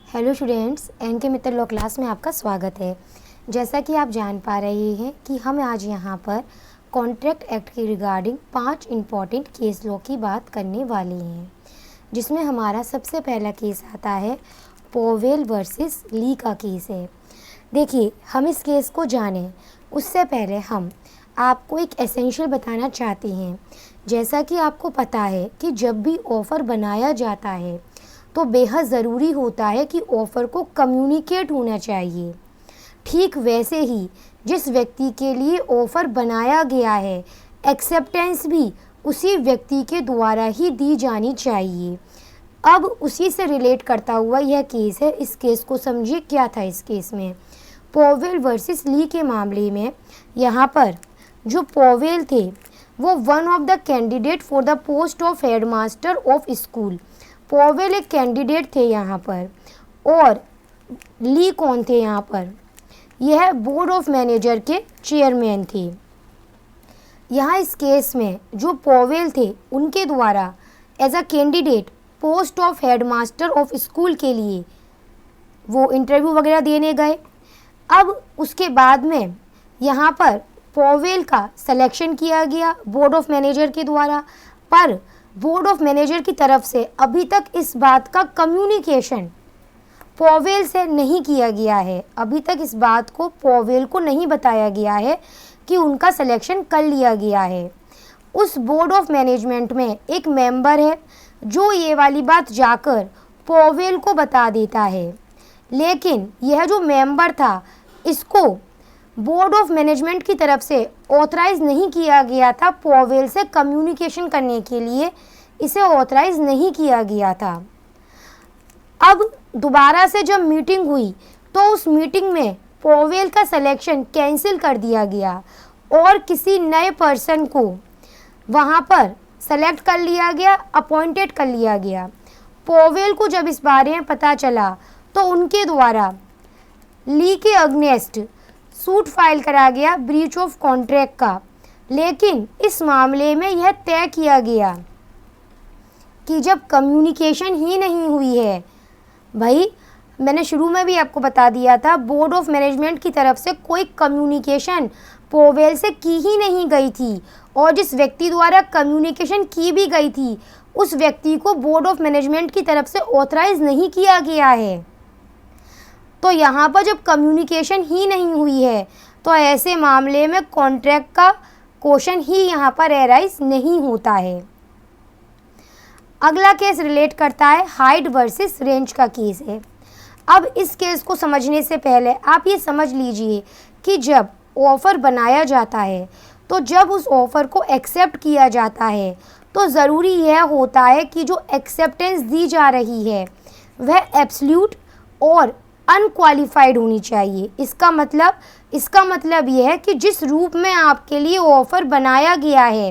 Hello students, N के मित्र law class में आपका स्वागत है। जैसा कि आप जान पा रहे हैं कि हम आज यहाँ पर कॉन्ट्रैक्ट एक्ट के रिगार्डिंग 5 इम्पॉर्टेंट केस लॉ की बात करने वाले हैं, जिसमें हमारा सबसे पहला केस आता है पॉवेल वर्सेस ली का केस है। देखिए, हम इस केस को जानें उससे पहले हम आपको एक एसेंशियल बताना चाहते हैं। जैसा कि आपको पता है कि जब भी ऑफ़र बनाया जाता है तो बेहद ज़रूरी होता है कि ऑफ़र को कम्युनिकेट होना चाहिए। ठीक वैसे ही जिस व्यक्ति के लिए ऑफ़र बनाया गया है, एक्सेप्टेंस भी उसी व्यक्ति के द्वारा ही दी जानी चाहिए। अब उसी से रिलेट करता हुआ यह केस है। इस केस को समझिए, क्या था इस केस में। पॉवेल वर्सेस ली के मामले में यहाँ पर जो पॉवेल थे वो one of the candidate for the post of headmaster of school. Powell एक कैंडिडेट थे यहाँ पर, और ली कौन थे यहाँ पर, यह बोर्ड ऑफ मैनेजर के चेयरमैन थे। यहाँ इस केस में जो पॉवेल थे उनके द्वारा as a candidate post of headmaster of school के लिए वो इंटरव्यू वगैरह देने गए। अब उसके बाद में यहाँ पर पॉवेल का सिलेक्शन किया गया बोर्ड ऑफ मैनेजर के द्वारा, पर बोर्ड ऑफ मैनेजर की तरफ से अभी तक इस बात का कम्युनिकेशन पॉवेल से नहीं किया गया है। अभी तक इस बात को पॉवेल को नहीं बताया गया है कि उनका सिलेक्शन कर लिया गया है। उस बोर्ड ऑफ मैनेजमेंट में एक मेंबर है जो ये वाली बात जाकर पॉवेल को बता देता है, लेकिन यह जो मेंबर था इसको बोर्ड ऑफ मैनेजमेंट की तरफ से ऑथराइज नहीं किया गया था। पॉवेल से कम्युनिकेशन करने के लिए इसे ऑथराइज नहीं किया गया था। अब दोबारा से जब मीटिंग हुई तो उस मीटिंग में पॉवेल का सिलेक्शन कैंसिल कर दिया गया और किसी नए पर्सन को वहाँ पर सेलेक्ट कर लिया गया, अपॉइंटेड कर लिया गया। पॉवेल को जब इस बारे में पता चला तो उनके द्वारा ली के अगेंस्ट सूट फाइल करा गया ब्रीच ऑफ कॉन्ट्रैक्ट का। लेकिन इस मामले में यह तय किया गया कि जब कम्युनिकेशन ही नहीं हुई है, भाई मैंने शुरू में भी आपको बता दिया था, बोर्ड ऑफ मैनेजमेंट की तरफ से कोई कम्युनिकेशन पॉवेल से की ही नहीं गई थी, और जिस व्यक्ति द्वारा कम्युनिकेशन की भी गई थी उस व्यक्ति को बोर्ड ऑफ मैनेजमेंट की तरफ से ऑथराइज नहीं किया गया है। तो यहाँ पर जब कम्युनिकेशन ही नहीं हुई है तो ऐसे मामले में कॉन्ट्रैक्ट का क्वेश्चन ही यहाँ पर एराइज नहीं होता है। अगला केस रिलेट करता है हाइट वर्सेस रेंज का केस है। अब इस केस को समझने से पहले आप ये समझ लीजिए कि जब ऑफ़र बनाया जाता है तो जब उस ऑफ़र को एक्सेप्ट किया जाता है तो ज़रूरी यह होता है कि जो एक्सेप्टेंस दी जा रही है वह एब्सोल्यूट और अनक्वालिफाइड होनी चाहिए। इसका मतलब यह है कि जिस रूप में आपके लिए ऑफ़र बनाया गया है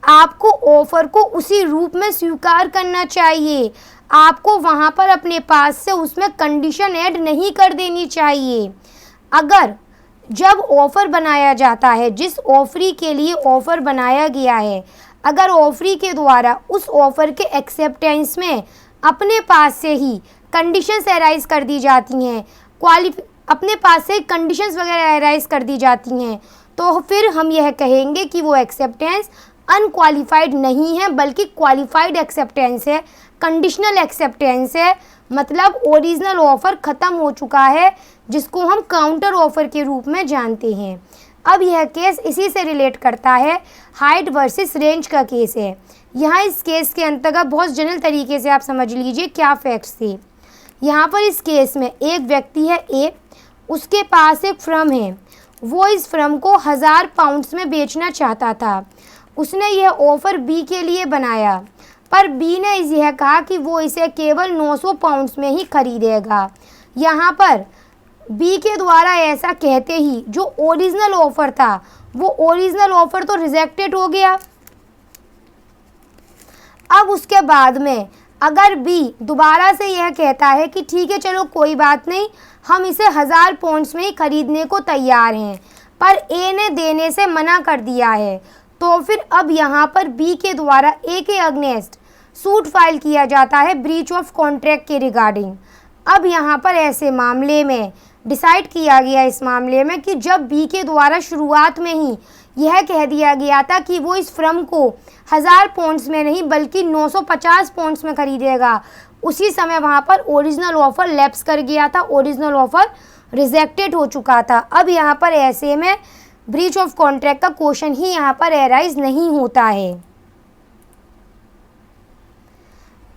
आपको ऑफ़र को उसी रूप में स्वीकार करना चाहिए। आपको वहाँ पर अपने पास से उसमें कंडीशन ऐड नहीं कर देनी चाहिए। अगर जब ऑफ़र बनाया जाता है, जिस ऑफरी के लिए ऑफ़र बनाया गया है, अगर ऑफरी के द्वारा उस ऑफ़र के एक्सेप्टेंस में अपने पास से ही कंडीशंस एराइज कर दी जाती हैं, अपने पास से कंडीशंस वगैरह एराइज कर दी जाती हैं, तो फिर हम यह कहेंगे कि वो एक्सेप्टेंस अनक्वालिफाइड नहीं है बल्कि क्वालिफाइड एक्सेप्टेंस है, कंडीशनल एक्सेप्टेंस है। मतलब ओरिजिनल ऑफ़र ख़त्म हो चुका है, जिसको हम काउंटर ऑफ़र के रूप में जानते हैं। अब यह केस इसी से रिलेट करता है, हाइट वर्सेस रेंज का केस है। यहाँ इस केस के अंतर्गत बहुत जनरल तरीके से आप समझ लीजिए क्या फैक्ट्स थे। यहाँ पर इस केस में एक व्यक्ति है ए, उसके पास एक फर्म है, वो इस फर्म को 1000 पाउंड्स में बेचना चाहता था। उसने यह ऑफ़र बी के लिए बनाया, पर बी ने यह कहा कि वो इसे केवल 900 पाउंड्स में ही खरीदेगा। यहाँ पर बी के द्वारा ऐसा कहते ही जो ओरिजिनल ऑफ़र था वो ओरिजिनल ऑफ़र तो रिजेक्टेड हो गया। अब उसके बाद में अगर बी दोबारा से यह कहता है कि ठीक है चलो कोई बात नहीं, हम इसे 1000 पाउंड्स में ही खरीदने को तैयार हैं, पर ए ने देने से मना कर दिया है, तो फिर अब यहाँ पर बी के द्वारा ए के अगेंस्ट सूट फाइल किया जाता है ब्रीच ऑफ कॉन्ट्रैक्ट के रिगार्डिंग। अब यहाँ पर ऐसे मामले में डिसाइड किया गया इस मामले में कि जब बी के द्वारा शुरुआत में ही यह कह दिया गया था कि वो इस फर्म को 1000 पाउंड्स में नहीं बल्कि 950 पाउंड्स में खरीदेगा, उसी समय वहाँ पर ओरिजिनल ऑफर लैप्स कर गया था, ओरिजिनल ऑफर रिजेक्टेड हो चुका था। अब यहाँ पर ऐसे में ब्रीच ऑफ कॉन्ट्रैक्ट का क्वेश्चन ही यहाँ पर एराइज नहीं होता है।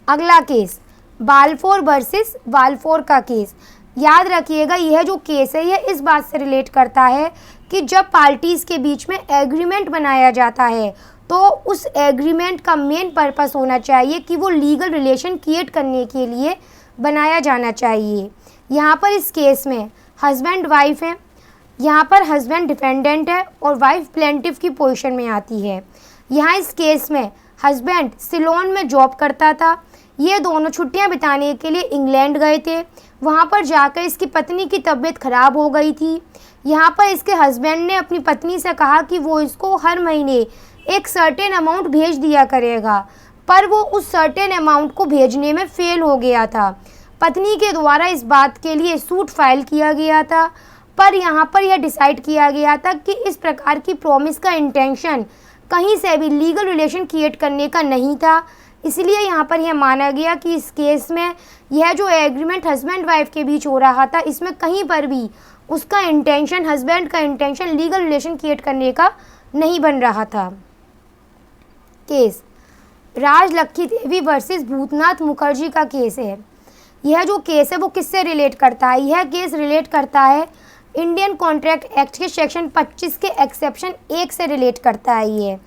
अगला केस बाल्फोर वर्सेस बाल्फोर का केस। याद रखिएगा यह जो केस है यह इस बात से रिलेट करता है कि जब पार्टीज़ के बीच में एग्रीमेंट बनाया जाता है तो उस एग्रीमेंट का मेन पर्पस होना चाहिए कि वो लीगल रिलेशन क्रिएट करने के लिए बनाया जाना चाहिए। यहाँ पर इस केस में हस्बैंड वाइफ है, यहाँ पर हस्बैंड डिफेंडेंट है और वाइफ प्लेंटिफ की पोजीशन में आती है। यहाँ इस केस में हस्बैंड सिलोन में जॉब करता था, ये दोनों छुट्टियां बिताने के लिए इंग्लैंड गए थे। वहाँ पर जाकर इसकी पत्नी की तबीयत ख़राब हो गई थी। यहाँ पर इसके हस्बैंड ने अपनी पत्नी से कहा कि वो इसको हर महीने एक सर्टेन अमाउंट भेज दिया करेगा, पर वो उस सर्टेन अमाउंट को भेजने में फेल हो गया था। पत्नी के द्वारा इस बात के लिए सूट फाइल किया गया था, पर यहाँ पर यह डिसाइड किया गया था कि इस प्रकार की प्रॉमिस का इंटेंशन कहीं से भी लीगल रिलेशन क्रिएट करने का नहीं था। इसलिए यहाँ पर यह माना गया कि इस केस में यह जो एग्रीमेंट हस्बैंड वाइफ के बीच हो रहा था इसमें कहीं पर भी उसका इंटेंशन, हस्बैंड का इंटेंशन लीगल रिलेशन क्रिएट करने का नहीं बन रहा था। केस राज लक्की देवी वर्सेस भूतनाथ मुखर्जी का केस है। यह जो केस है वो किससे रिलेट करता है? यह केस रिलेट करता है इंडियन कॉन्ट्रैक्ट एक्ट के सेक्शन 25 के एक्सेप्शन 1 से रिलेट करता है। ये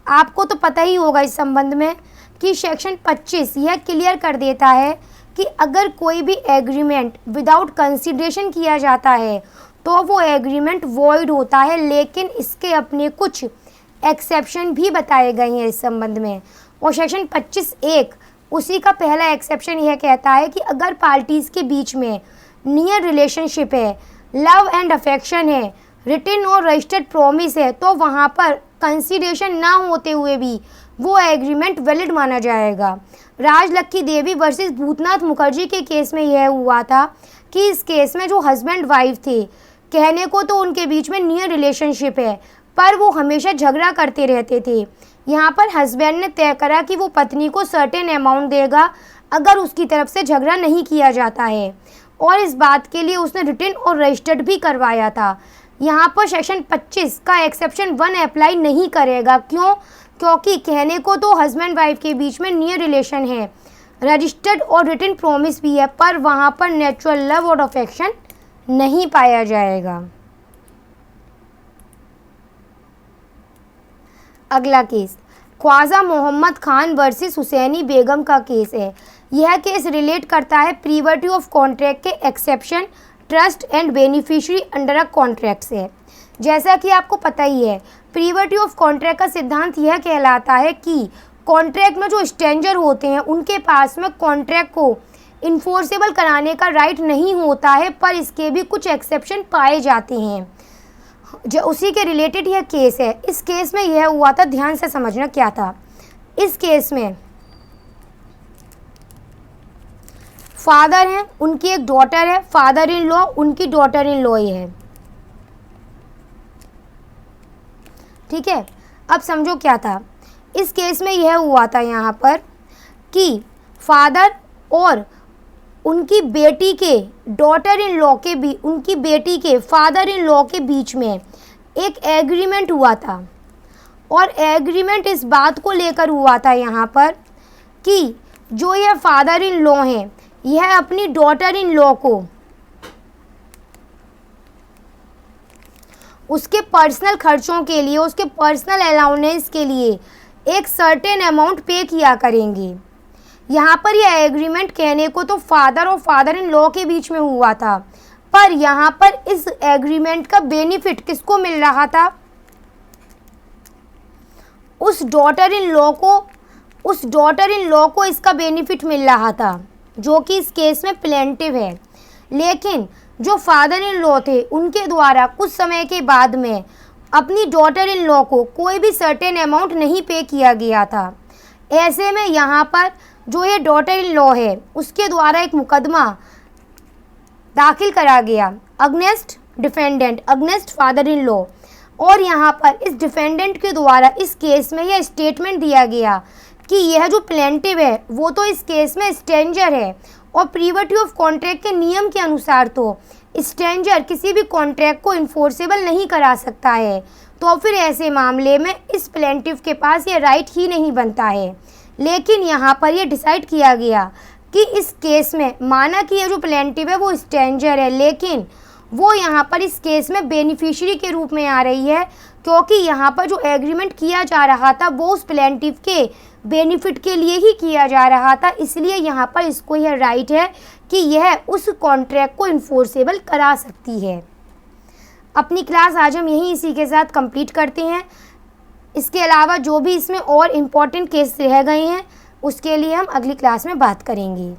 आपको तो पता ही होगा इस संबंध में कि सेक्शन 25 यह क्लियर कर देता है कि अगर कोई भी एग्रीमेंट विदाउट कंसिडरेशन किया जाता है तो वो एग्रीमेंट वॉइड होता है, लेकिन इसके अपने कुछ एक्सेप्शन भी बताए गए हैं इस संबंध में। और सेक्शन 25(1) उसी का पहला एक्सेप्शन यह कहता है कि अगर पार्टीज़ के बीच में नियर रिलेशनशिप है, लव एंड अफेक्शन है, रिटन और रजिस्टर्ड प्रॉमिस है, तो वहाँ पर कंसिडरेशन ना होते हुए भी वो एग्रीमेंट वैलिड माना जाएगा। राज लक्की देवी वर्सेस भूतनाथ मुखर्जी के केस में यह हुआ था कि इस केस में जो हस्बैंड वाइफ थे, कहने को तो उनके बीच में नियर रिलेशनशिप है, पर वो हमेशा झगड़ा करते रहते थे। यहाँ पर हस्बैंड ने तय करा कि वो पत्नी को सर्टेन अमाउंट देगा अगर उसकी तरफ से झगड़ा नहीं किया जाता है, और इस बात के लिए उसने रिटन और रजिस्टर्ड भी करवाया था। यहाँ पर सेक्शन 25 का एक्सेप्शन 1 अप्लाई नहीं करेगा। क्यों? क्योंकि कहने को तो हस्बैंड वाइफ के बीच में नियर रिलेशन है, रजिस्टर्ड और रिटन प्रॉमिस भी है, पर वहाँ पर नेचुरल लव और अफेक्शन नहीं पाया जाएगा। अगला केस ख्वाजा मोहम्मद खान वर्सेस हुसैनी बेगम का केस है। यह केस रिलेट करता है प्रीवर्टी ऑफ कॉन्ट्रैक्ट के exception trust and beneficiary under a contract से। जैसा कि आपको पता ही है, प्रीवर्टी ऑफ कॉन्ट्रैक्ट का सिद्धांत यह कहलाता है कि कॉन्ट्रैक्ट में जो स्ट्रेंजर होते हैं उनके पास में कॉन्ट्रैक्ट को इन्फोर्सेबल कराने का राइट नहीं होता है, पर इसके भी कुछ एक्सेप्शन पाए जाते हैं। जो उसी के रिलेटेड यह केस है। इस केस में यह हुआ था, ध्यान से समझना क्या था। इस केस में फादर हैं, उनकी एक डॉटर है, फादर इन लॉ उनकी डॉटर इन लॉ ही है। ठीक है, अब समझो क्या था। इस केस में यह हुआ था यहाँ पर कि फादर और उनकी बेटी के डॉटर इन लॉ के भी उनकी बेटी के फादर इन लॉ के बीच में एक एग्रीमेंट हुआ था, और एग्रीमेंट इस बात को लेकर हुआ था यहाँ पर कि जो यह फादर इन लॉ हैं यह अपनी डॉटर इन लॉ को उसके पर्सनल खर्चों के लिए, उसके पर्सनल अलाउंस के लिए एक सर्टेन अमाउंट पे किया करेंगे। यहाँ पर यह एग्रीमेंट कहने को तो फादर और फादर इन लॉ के बीच में हुआ था, पर यहाँ पर इस एग्रीमेंट का बेनिफिट किसको मिल रहा था? उस डॉटर इन लॉ को इसका बेनिफिट मिल रहा था, जो कि इस केस में प्लेंटिव है। लेकिन जो फादर इन लॉ थे उनके द्वारा कुछ समय के बाद में अपनी डॉटर इन लॉ को कोई भी सर्टेन अमाउंट नहीं पे किया गया था। ऐसे में यहाँ पर जो ये डॉटर इन लॉ है उसके द्वारा एक मुकदमा दाखिल करा गया against defendant, against father in law, और यहाँ पर इस डिफेंडेंट के द्वारा इस केस में यह स्टेटमेंट दिया गया कि यह जो प्लेंटिव है वो तो इस केस में स्ट्रेंजर है, और प्रीविटी ऑफ कॉन्ट्रैक्ट के नियम के अनुसार तो स्ट्रेंजर किसी भी कॉन्ट्रैक्ट को इन्फोर्सेबल नहीं करा सकता है, तो फिर ऐसे मामले में इस प्लेंटिव के पास ये राइट ही नहीं बनता है। लेकिन यहाँ पर यह डिसाइड किया गया कि इस केस में माना कि ये जो प्लेंटिव है वो स्ट्रेंजर है, लेकिन वो यहाँ पर इस केस में बेनिफिशियरी के रूप में आ रही है, क्योंकि यहाँ पर जो एग्रीमेंट किया जा रहा था वो उस प्लेंटिव के बेनिफिट के लिए ही किया जा रहा था, इसलिए यहाँ पर इसको यह राइट है कि यह उस कॉन्ट्रैक्ट को इन्फोर्सेबल करा सकती है। अपनी क्लास आज हम यहीं इसी के साथ कंप्लीट करते हैं। इसके अलावा जो भी इसमें और इम्पॉर्टेंट केस रह गए हैं उसके लिए हम अगली क्लास में बात करेंगे।